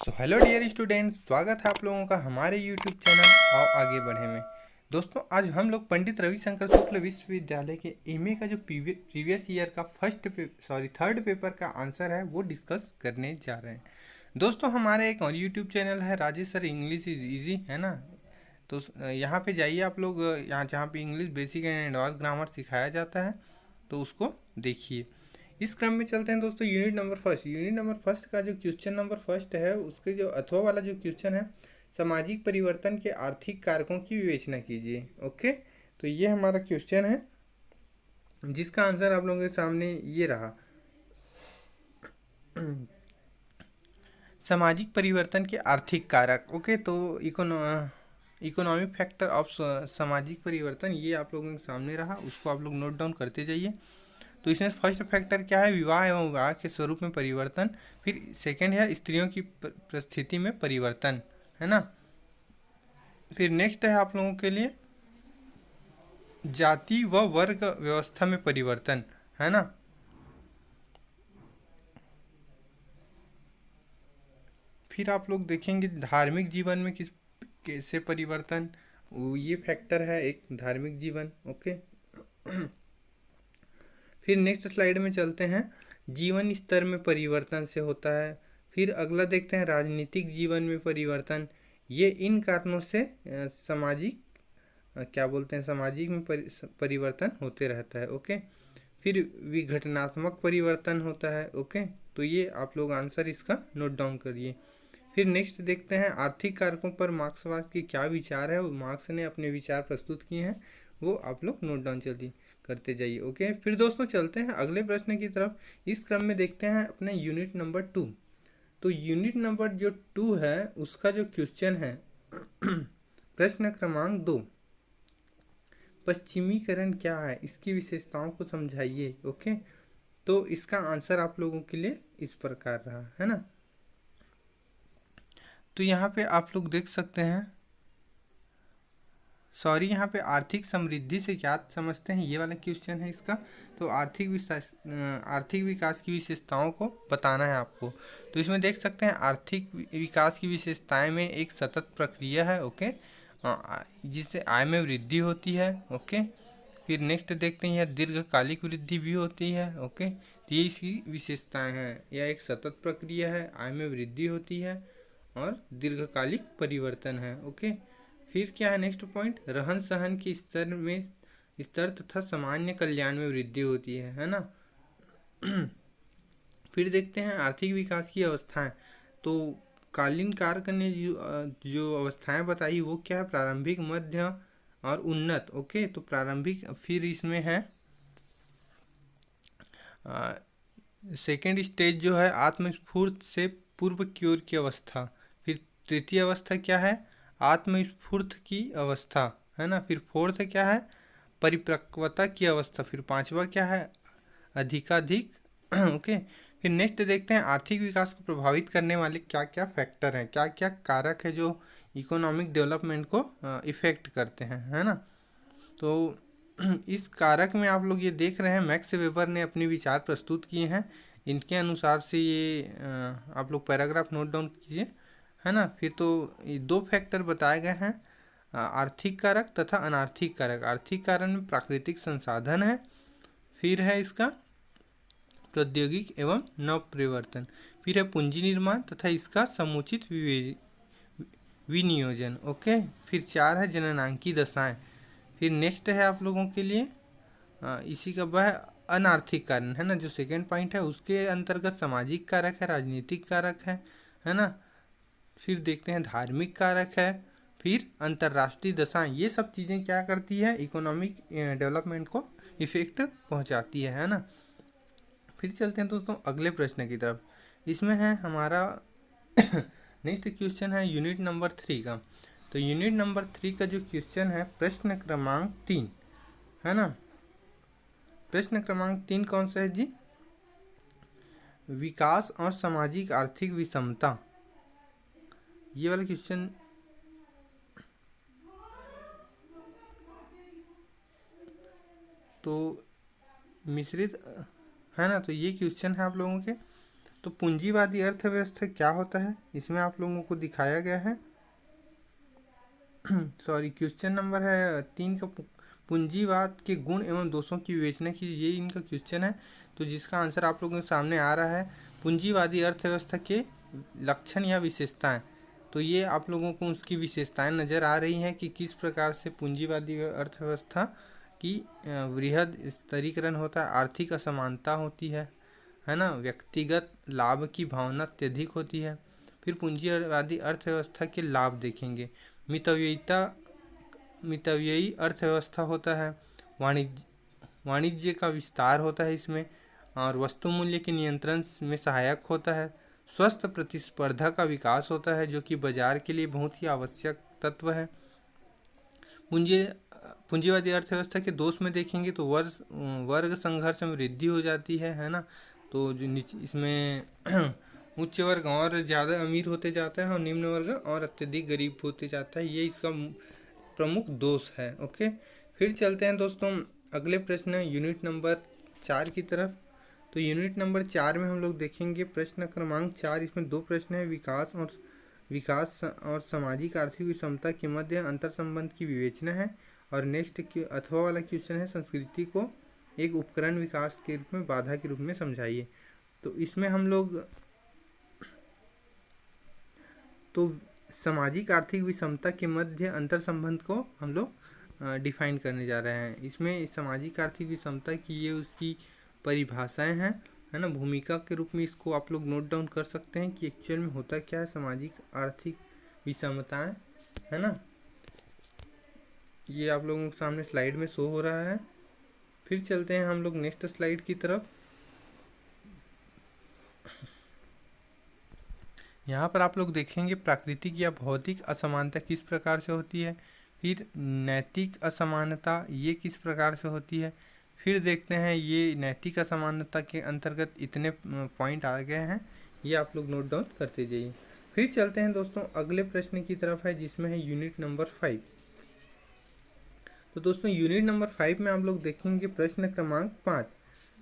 So hello dear students, स्वागत है आप लोगों का हमारे यूट्यूब चैनल आओ आगे बढ़े में। दोस्तों, आज हम लोग पंडित रविशंकर शुक्ल विश्वविद्यालय के एमए का जो प्रीवियस ईयर का थर्ड पेपर का आंसर है वो डिस्कस करने जा रहे हैं। दोस्तों, हमारे एक और यूट्यूब चैनल है Rajesh sir English is easy, है ना। तो यहाँ पे जाइए आप लोग, यहाँ जहाँ पे English basic and advance grammar सिखाया जाता है तो उसको देखिए। इस क्रम में चलते हैं दोस्तों। यूनिट नंबर फर्स्ट का जो क्वेश्चन नंबर फर्स्ट है उसके जो अथवा वाला जो क्वेश्चन है, सामाजिक परिवर्तन के आर्थिक कारकों की विवेचना कीजिए। ओके, तो ये हमारा क्वेश्चन है जिसका आंसर आप लोगों के सामने ये रहा। सामाजिक परिवर्तन के आर्थिक कारक। ओके, तो इकोनॉमिक फैक्टर ऑफ सामाजिक परिवर्तन ये आप लोगों के सामने रहा, उसको आप लोग नोट डाउन करते जाइए। तो इसमें फर्स्ट फैक्टर क्या है, विवाह एवं विवाह के स्वरूप में परिवर्तन। फिर सेकंड है स्त्रियों की परिस्थिति में परिवर्तन, है ना। फिर नेक्स्ट है आप लोगों के लिए जाति व वर्ग व्यवस्था में परिवर्तन, है ना। फिर आप लोग देखेंगे धार्मिक जीवन में कैसे परिवर्तन, ये फैक्टर है एक धार्मिक जीवन। ओके, फिर नेक्स्ट स्लाइड में चलते हैं, जीवन स्तर में परिवर्तन से होता है। फिर अगला देखते हैं राजनीतिक जीवन में परिवर्तन। ये इन कारणों से सामाजिक क्या बोलते हैं, सामाजिक में परिवर्तन होते रहता है। ओके, फिर विघटनात्मक परिवर्तन होता है। ओके, तो ये आप लोग आंसर इसका नोट डाउन करिए। फिर नेक्स्ट देखते हैं आर्थिक कारकों पर मार्क्सवाद के क्या विचार है, वो मार्क्स ने अपने विचार प्रस्तुत किए हैं, वो आप लोग नोट डाउन चलिए करते जाइए। ओके, फिर दोस्तों चलते हैं अगले प्रश्न की तरफ। इस क्रम में देखते हैं अपने यूनिट नंबर 2। तो यूनिट नंबर जो 2 है उसका जो क्वेश्चन है प्रश्न क्रमांक 2, पश्चिमीकरण क्या है, इसकी विशेषताओं को समझाइए। ओके, तो इसका आंसर आप लोगों के लिए इस प्रकार रहा, है ना। तो यहाँ पे आप लोग देख सकते हैं, यहाँ पे आर्थिक समृद्धि से क्या समझते हैं, ये वाला क्वेश्चन है इसका। तो आर्थिक विकास की विशेषताओं को बताना है आपको। तो इसमें देख सकते हैं आर्थिक विकास की विशेषताएं में एक सतत प्रक्रिया है। ओके, जिससे आय में वृद्धि होती है। ओके, फिर नेक्स्ट देखते हैं यह दीर्घकालिक वृद्धि भी होती है। ओके, तो ये इसकी विशेषताएं हैं, यह एक सतत प्रक्रिया है, आय में वृद्धि होती है और दीर्घकालिक परिवर्तन है। ओके, फिर क्या है नेक्स्ट पॉइंट, रहन सहन के स्तर तथा सामान्य कल्याण में वृद्धि होती है ना। फिर देखते हैं आर्थिक विकास की अवस्थाएं। तो कालीन कारक ने जो अवस्थाएं बताई वो क्या है, प्रारंभिक, मध्य और उन्नत। ओके, तो प्रारंभिक, फिर इसमें है सेकेंड स्टेज जो है आत्मस्फूर्त से पूर्व की ओर की अवस्था। फिर तृतीय अवस्था क्या है, आत्मस्फूर्त की अवस्था, है ना। फिर फोर्थ क्या है, परिपक्वता की अवस्था। फिर पांचवा क्या है, अधिकाधिक। ओके, फिर नेक्स्ट देखते हैं आर्थिक विकास को प्रभावित करने वाले क्या क्या फैक्टर हैं, क्या क्या कारक है जो इकोनॉमिक डेवलपमेंट को इफेक्ट करते हैं, है ना। तो इस कारक में आप लोग ये देख रहे हैं मैक्स वेबर ने अपने विचार प्रस्तुत किए हैं, इनके अनुसार से ये आप लोग पैराग्राफ नोट डाउन कीजिए, है ना। फिर तो ये दो फैक्टर बताए गए हैं, आर्थिक कारक तथा अनार्थिक कारक। आर्थिक कारक में प्राकृतिक संसाधन है, फिर है इसका प्रौद्योगिक एवं नव परिवर्तन, फिर है पूंजी निर्माण तथा इसका समुचित विनियोजन। ओके, फिर 4 है जननांकी दशाएं। फिर नेक्स्ट है आप लोगों के लिए इसी का वह अनार्थिक कारण, है ना। जो सेकेंड पॉइंट है उसके अंतर्गत सामाजिक कारक है, राजनीतिक कारक है ना। फिर देखते हैं धार्मिक कारक है, फिर अंतर्राष्ट्रीय दशाएं। ये सब चीज़ें क्या करती है, इकोनॉमिक डेवलपमेंट को इफेक्ट पहुंचाती है ना। फिर चलते हैं दोस्तों अगले प्रश्न की तरफ। इसमें है हमारा नेक्स्ट क्वेश्चन है यूनिट नंबर 3 का। तो यूनिट नंबर 3 का जो क्वेश्चन है प्रश्न क्रमांक 3, है ना। प्रश्न क्रमांक 3 कौन सा है जी, विकास और सामाजिक आर्थिक विषमता, ये वाला क्वेश्चन। तो मिश्रित, है ना। तो ये क्वेश्चन है आप लोगों के। तो पूंजीवादी अर्थव्यवस्था क्या होता है, इसमें आप लोगों को दिखाया गया है सॉरी, क्वेश्चन नंबर है 3 का, पूंजीवाद के गुण एवं दोषों की विवेचना की, ये इनका क्वेश्चन है। तो जिसका आंसर आप लोगों के सामने आ रहा है, पूंजीवादी अर्थव्यवस्था के लक्षण या विशेषताएं। तो ये आप लोगों को उसकी विशेषताएं नज़र आ रही हैं कि किस प्रकार से पूंजीवादी अर्थव्यवस्था की वृहद स्तरीकरण होता है, आर्थिक असमानता होती है ना, व्यक्तिगत लाभ की भावना अत्यधिक होती है। फिर पूंजीवादी अर्थव्यवस्था के लाभ देखेंगे, मितव्ययी अर्थव्यवस्था होता है, वाणिज्य का विस्तार होता है इसमें, और वस्तु मूल्य के नियंत्रण में सहायक होता है, स्वस्थ प्रतिस्पर्धा का विकास होता है जो कि बाजार के लिए बहुत ही आवश्यक तत्व है। पूंजीवादी अर्थव्यवस्था के दोष में देखेंगे तो वर्ग संघर्ष में वृद्धि हो जाती है ना। तो जो इसमें उच्च वर्ग और ज़्यादा अमीर होते जाता है और निम्न वर्ग और अत्यधिक गरीब होते जाता है, ये इसका प्रमुख दोष है। ओके, फिर चलते हैं दोस्तों अगले प्रश्न यूनिट नंबर 4 की तरफ। तो यूनिट नंबर 4 में हम लोग देखेंगे प्रश्न क्रमांक 4, इसमें 2 प्रश्न है, विकास और सामाजिक आर्थिक विषमता के मध्य अंतर संबंध की विवेचना है। और नेक्स्ट अथवा वाला क्वेश्चन है, संस्कृति को एक उपकरण विकास के रूप में बाधा के रूप में समझाइए। तो इसमें हम लोग तो सामाजिक आर्थिक विषमता के मध्य अंतर संबंध को हम लोग डिफाइन करने जा रहे हैं। इसमें सामाजिक आर्थिक विषमता की ये उसकी परिभाषाएं हैं, है ना, भूमिका के रूप में इसको आप लोग नोट डाउन कर सकते हैं कि एक्चुअल में होता क्या है सामाजिक आर्थिक विषमताएं, है ना। ये आप लोगों के सामने स्लाइड में शो हो रहा है। फिर चलते हैं हम लोग नेक्स्ट स्लाइड की तरफ। यहाँ पर आप लोग देखेंगे प्राकृतिक या भौतिक असमानता किस प्रकार से होती है, फिर नैतिक असमानता ये किस प्रकार से होती है। फिर देखते हैं ये नैतिक असमानता के अंतर्गत इतने पॉइंट आ गए हैं, ये आप लोग नोट डाउन करते जाइए। फिर चलते हैं दोस्तों अगले प्रश्न की तरफ है, जिसमें है यूनिट नंबर 5। तो दोस्तों यूनिट नंबर 5 में आप लोग देखेंगे प्रश्न क्रमांक 5।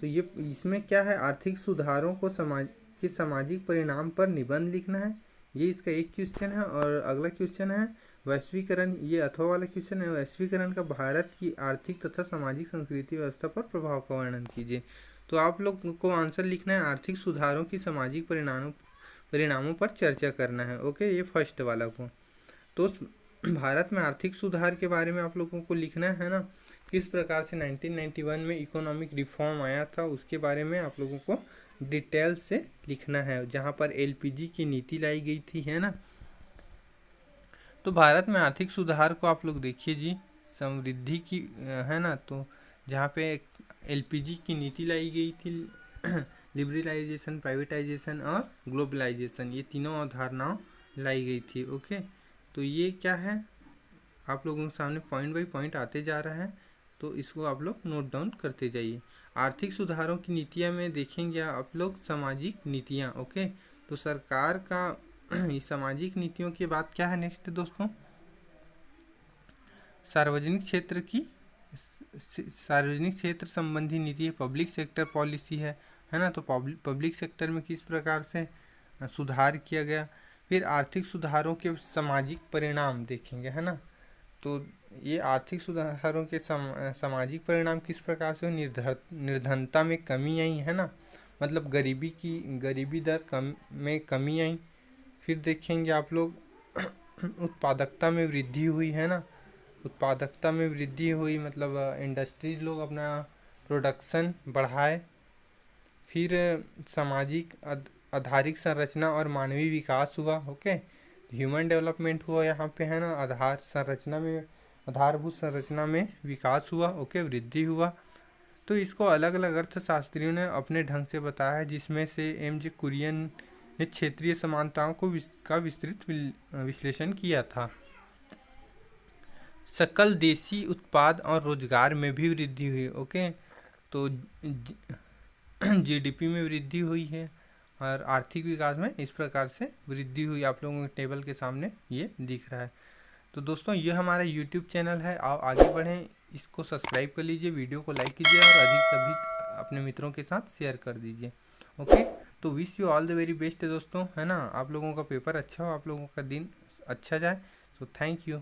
तो ये इसमें क्या है, आर्थिक सुधारों को सामाजिक परिणाम पर निबंध लिखना है, ये इसका एक क्वेश्चन है। और अगला क्वेश्चन है वैश्वीकरण, ये अथवा वाला क्वेश्चन है, वैश्वीकरण का भारत की आर्थिक तथा सामाजिक संस्कृति व्यवस्था पर प्रभाव का वर्णन कीजिए। तो आप लोग को आंसर लिखना है आर्थिक सुधारों की सामाजिक परिणामों पर चर्चा करना है। ओके, ये फर्स्ट वाला को। तो भारत में आर्थिक सुधार के बारे में आप लोगों को लिखना है ना, किस प्रकार से 1991 में इकोनॉमिक रिफॉर्म आया था उसके बारे में आप लोगों को डिटेल से लिखना है, जहाँ पर एलपीजी की नीति लाई गई थी, है ना। तो भारत में आर्थिक सुधार को आप लोग देखिए जी, समृद्धि की है ना, तो जहाँ पे एलपीजी की नीति लाई गई थी, लिबरलाइजेशन, प्राइवेटाइजेशन और ग्लोबलाइजेशन, ये तीनों अवधारणाओं लाई गई थी। ओके, तो ये क्या है आप लोगों के सामने पॉइंट बाई पॉइंट आते जा रहा है, तो इसको आप लोग नोट डाउन करते जाइए। आर्थिक सुधारों की नीतियाँ में देखेंगे आप लोग सामाजिक नीतियाँ। ओके, तो सरकार का सामाजिक नीतियों की बात क्या है नेक्स्ट दोस्तों, सार्वजनिक क्षेत्र संबंधी नीति है, पब्लिक सेक्टर पॉलिसी है ना। तो पब्लिक सेक्टर में किस प्रकार से सुधार किया गया। फिर आर्थिक सुधारों के सामाजिक परिणाम देखेंगे, है ना। तो ये आर्थिक सुधारों के सामाजिक परिणाम किस प्रकार से निर्धनता में कमी आई, है ना, मतलब गरीबी दर में कमी आई। फिर देखेंगे आप लोग उत्पादकता में वृद्धि हुई, है ना, उत्पादकता में वृद्धि हुई मतलब इंडस्ट्रीज लोग अपना प्रोडक्शन बढ़ाए। फिर सामाजिक आधारिक संरचना और मानवीय विकास हुआ। ओके, ह्यूमन डेवलपमेंट हुआ यहाँ पे, है ना, आधारभूत संरचना में विकास हुआ। ओके, वृद्धि हुआ। तो इसको अलग अलग अर्थशास्त्रियों ने अपने ढंग से बताया, जिसमें से एम.जे. कुरियन ने क्षेत्रीय समानताओं का विस्तृत विश्लेषण किया था। सकल देशी उत्पाद और रोजगार में भी वृद्धि हुई। ओके, तो जीडीपी में वृद्धि हुई है और आर्थिक विकास में इस प्रकार से वृद्धि हुई, आप लोगों के टेबल के सामने ये दिख रहा है। तो दोस्तों ये हमारा यूट्यूब चैनल है, आओ आगे बढ़ें, इसको सब्सक्राइब कर लीजिए, वीडियो को लाइक कीजिए और अधिक से अधिक अपने मित्रों के साथ शेयर कर दीजिए। ओके, तो wish you all the very best दोस्तों, है ना। आप लोगों का पेपर अच्छा हो, आप लोगों का दिन अच्छा जाए। So thank you.